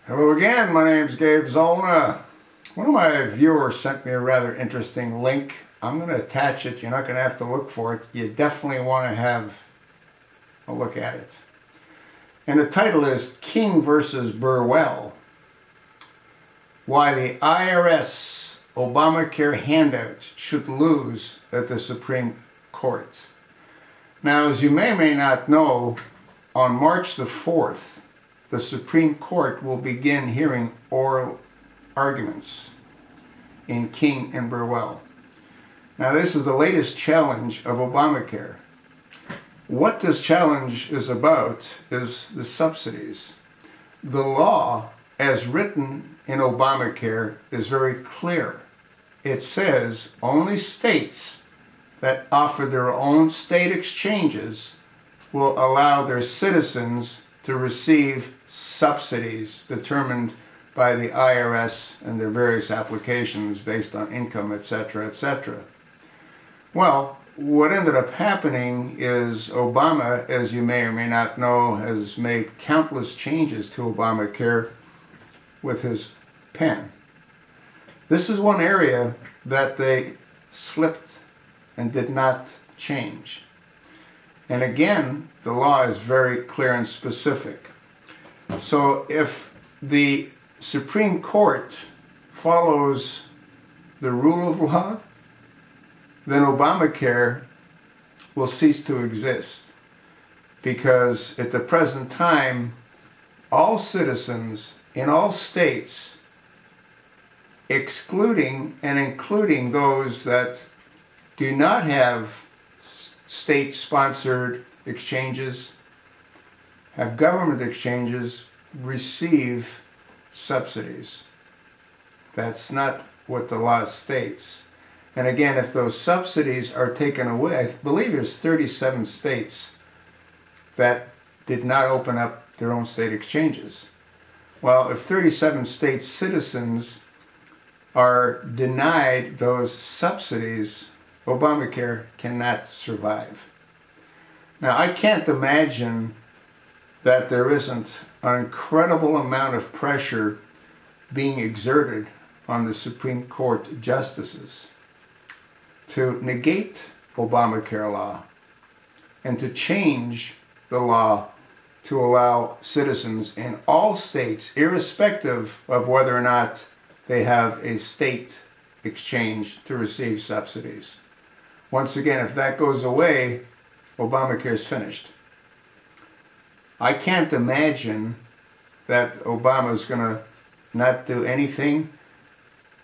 Hello again, my name's Gabe Zollner. One of my viewers sent me a rather interesting link. I'm going to attach it. You're not going to have to look for it. You definitely want to have a look at it. And the title is King v. Burwell. Why the IRS Obamacare handout should lose at the Supreme Court. Now, as you may or may not know, on March the 4th, the Supreme Court will begin hearing oral arguments in King and Burwell. Now, this is the latest challenge of Obamacare. What this challenge is about is the subsidies. The law, as written in Obamacare, is very clear. It says only states that offer their own state exchanges will allow their citizens to receive subsidies determined by the IRS and their various applications based on income, etc., etc. Well, what ended up happening is Obama, as you may or may not know, has made countless changes to Obamacare with his pen. This is one area that they slipped and did not change. And again, the law is very clear and specific. So if the Supreme Court follows the rule of law, then Obamacare will cease to exist. Because at the present time, all citizens in all states, excluding and including those that do not have state-sponsored exchanges, have government exchanges, receive subsidies. That's not what the law states. And again, if those subsidies are taken away, I believe there's 37 states that did not open up their own state exchanges. Well, if 37 state citizens are denied those subsidies, Obamacare cannot survive. Now, I can't imagine that there isn't an incredible amount of pressure being exerted on the Supreme Court justices to negate Obamacare law and to change the law to allow citizens in all states, irrespective of whether or not they have a state exchange, to receive subsidies. Once again, if that goes away, Obamacare is finished. I can't imagine that Obama is going to not do anything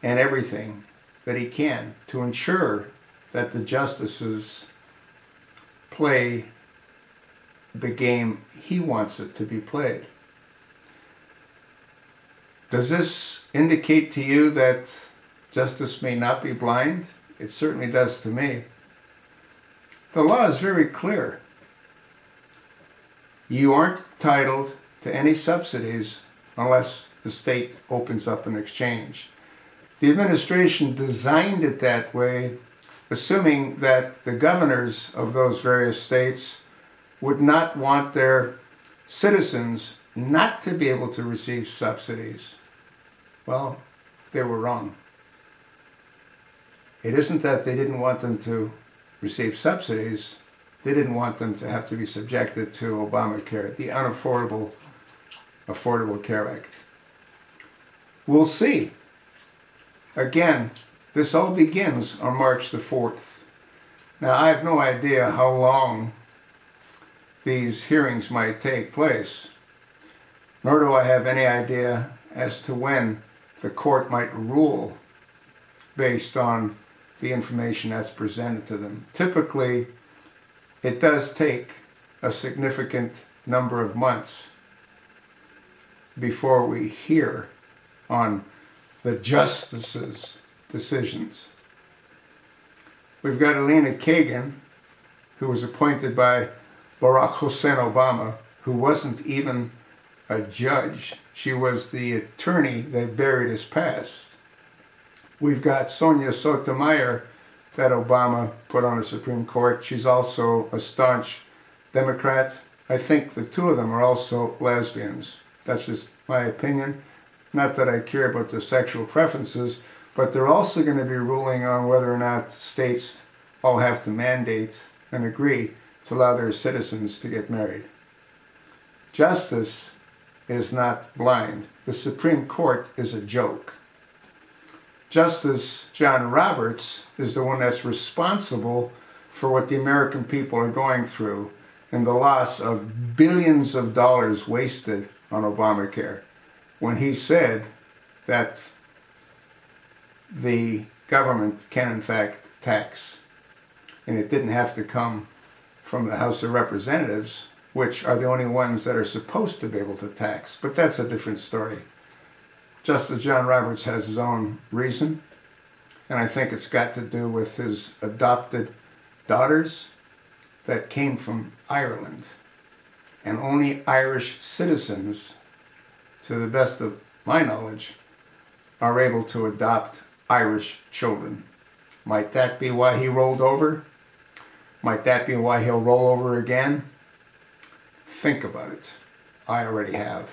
and everything that he can to ensure that the justices play the game he wants it to be played. Does this indicate to you that justice may not be blind? It certainly does to me. The law is very clear. You aren't entitled to any subsidies unless the state opens up an exchange. The administration designed it that way, assuming that the governors of those various states would not want their citizens not to be able to receive subsidies. Well, they were wrong. It isn't that they didn't want them to receive subsidies. They didn't want them to have to be subjected to Obamacare, the unaffordable Affordable Care Act. We'll see. Again, this all begins on March the 4th. Now, I have no idea how long these hearings might take place, nor do I have any idea as to when the court might rule based on the information that's presented to them. Typically, it does take a significant number of months before we hear on the justices' decisions. We've got Elena Kagan, who was appointed by Barack Hussein Obama, who wasn't even a judge. She was the attorney that buried his past. We've got Sonia Sotomayor that Obama put on the Supreme Court. She's also a staunch Democrat. I think the two of them are also lesbians. That's just my opinion. Not that I care about their sexual preferences, but they're also going to be ruling on whether or not states all have to mandate and agree to allow their citizens to get married. Justice is not blind. The Supreme Court is a joke. Justice John Roberts is the one that's responsible for what the American people are going through and the loss of billions of dollars wasted on Obamacare, when he said that the government can in fact tax. And it didn't have to come from the House of Representatives, which are the only ones that are supposed to be able to tax. But that's a different story. Justice John Roberts has his own reason, and I think it's got to do with his adopted daughters that came from Ireland. And only Irish citizens, to the best of my knowledge, are able to adopt Irish children. Might that be why he rolled over? Might that be why he'll roll over again? Think about it. I already have.